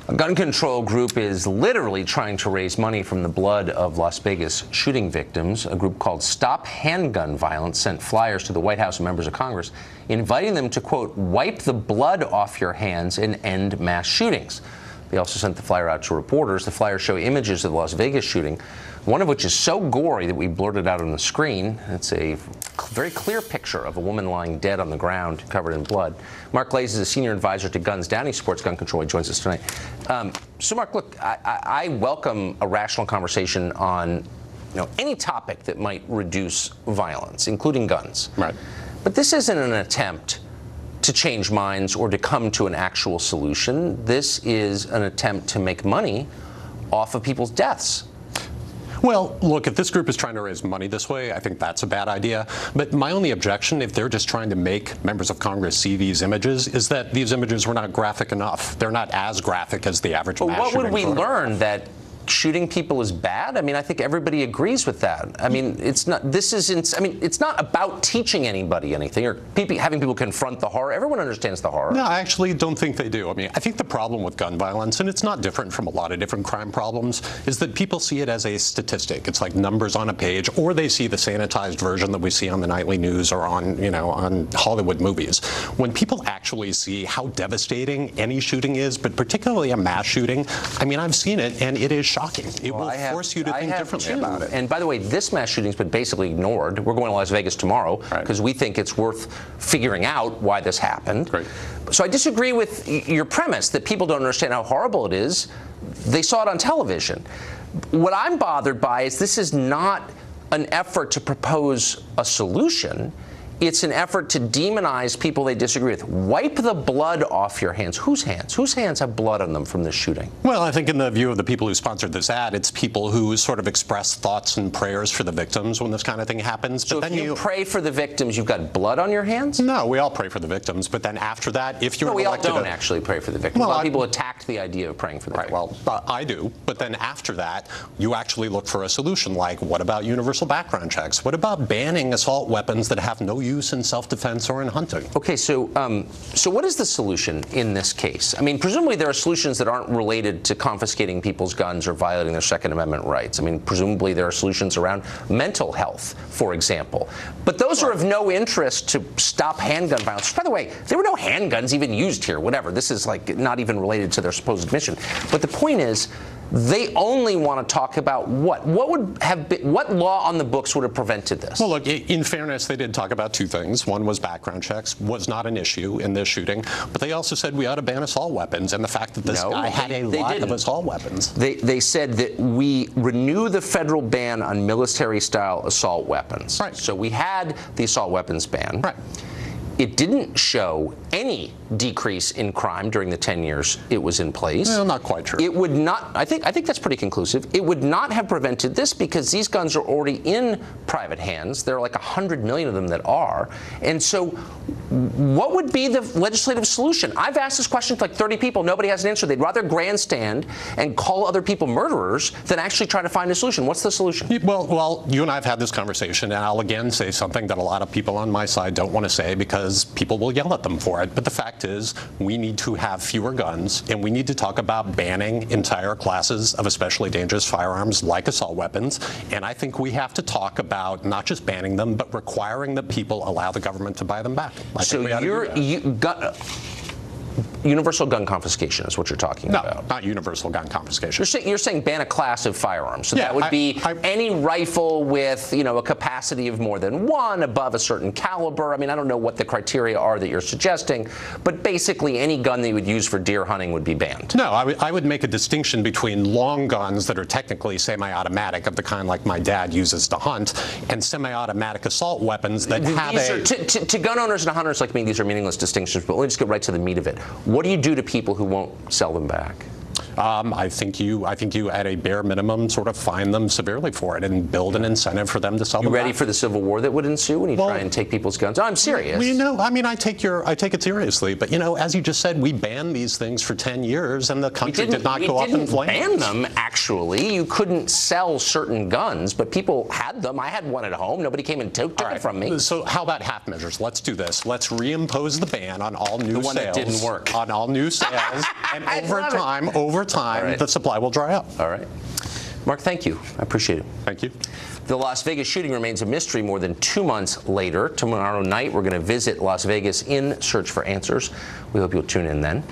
A gun control group is literally trying to raise money from the blood of Las Vegas shooting victims. A group called Stop Handgun Violence sent flyers to the White House and members of Congress, inviting them to, quote, wipe the blood off your hands and end mass shootings. They also sent the flyer out to reporters. The flyers show images of the Las Vegas shooting, one of which is so gory that we blurted out on the screen. It's a very clear picture of a woman lying dead on the ground, covered in blood. Mark Glaze is a senior advisor to Guns Down. He supports gun control. He joins us tonight. So, Mark, look, I welcome a rational conversation on any topic that might reduce violence, including guns. Right. But this isn't an attempt to change minds or to come to an actual solution. This is an attempt to make money off of people's deaths. Well, look, if this group is trying to raise money this way, I think that's a bad idea. But my only objection, if they're just trying to make members of Congress see these images, is that these images were not graphic enough. They're not as graphic as the average mass shooting. What would we learn? That shooting people is bad? I mean, I think everybody agrees with that. I mean, it's not. It's not about teaching anybody anything or having people confront the horror. Everyone understands the horror. No, I actually don't think they do. I mean, I think the problem with gun violence, and it's not different from a lot of different crime problems, is that people see it as a statistic. It's like numbers on a page, or they see the sanitized version that we see on the nightly news or on Hollywood movies. When people actually see how devastating any shooting is, but particularly a mass shooting, I mean, I've seen it, and it is shocking. It will force you to think differently about it. And by the way, this mass shooting's been basically ignored. We're going to Las Vegas tomorrow because we think it's worth figuring out why this happened. Great. So I disagree with your premise that people don't understand how horrible it is. They saw it on television. What I'm bothered by is this is not an effort to propose a solution. It's an effort to demonize people they disagree with. Wipe the blood off your hands. Whose hands? Whose hands have blood on them from this shooting? Well, I think in the view of the people who sponsored this ad, it's people who sort of express thoughts and prayers for the victims when this kind of thing happens. So if you pray for the victims, you've got blood on your hands? No, we all pray for the victims. But then after that, if you're we all don't actually pray for the victims. Well, a lot of people attacked the idea of praying for the victims. Well, I do. But then after that, you actually look for a solution. Like, what about universal background checks? What about banning assault weapons that have no use in self-defense or in hunting? Okay, so what is the solution in this case? I mean, presumably there are solutions that aren't related to confiscating people's guns or violating their Second Amendment rights. I mean, presumably there are solutions around mental health, for example. But those are of no interest to stop handgun violence. By the way, there were no handguns even used here, whatever. This is like not even related to their supposed mission. But the point is, they only want to talk about what law on the books would have prevented this? Well, look, in fairness, they did talk about two things. One was background checks was not an issue in this shooting, but they also said we ought to ban assault weapons, and the fact that this guy had a lot of assault weapons. They said that we renew the federal ban on military-style assault weapons. Right. So we had the assault weapons ban. Right. It didn't show any decrease in crime during the 10 years it was in place. Well, not quite true. It would not, I think that's pretty conclusive. It would not have prevented this because these guns are already in private hands. There are like 100 million of them that are. And so what would be the legislative solution? I've asked this question to like 30 people. Nobody has an answer. They'd rather grandstand and call other people murderers than actually try to find a solution. What's the solution? Well, you and I have had this conversation, and I'll again say something that a lot of people on my side don't want to say because people will yell at them for it. But the fact is, we need to have fewer guns, and we need to talk about banning entire classes of especially dangerous firearms like assault weapons. And I think we have to talk about not just banning them, but requiring that people allow the government to buy them back. So universal gun confiscation is what you're talking about. No, not universal gun confiscation. You're saying ban a class of firearms. So that would be any rifle with, a capacity of more than one above a certain caliber. I mean, I don't know what the criteria are that you're suggesting, but basically any gun that you would use for deer hunting would be banned. No, I would make a distinction between long guns that are technically semi-automatic of the kind like my dad uses to hunt and semi-automatic assault weapons that have to gun owners and hunters like me, these are meaningless distinctions, but let me just get right to the meat of it. What do you do to people who won't sell them back? I think you at a bare minimum sort of fine them severely for it and build an incentive for them to sell You them ready back. for the civil war that would ensue when you try and take people's guns? Oh, I'm serious. Well, you know, I mean, I take it seriously, but you know, as you just said, we banned these things for 10 years, and the country did not go up in flames. We didn't ban them, actually. You couldn't sell certain guns, but people had them. I had one at home. Nobody came and took it from me. So how about half measures? Let's do this. Let's reimpose the ban on all new sales. The one that didn't work. On all new sales, and over time, right. the supply will dry up. All right. Mark, thank you. I appreciate it. Thank you. The Las Vegas shooting remains a mystery more than 2 months later. Tomorrow night, we're going to visit Las Vegas in search for answers. We hope you'll tune in then.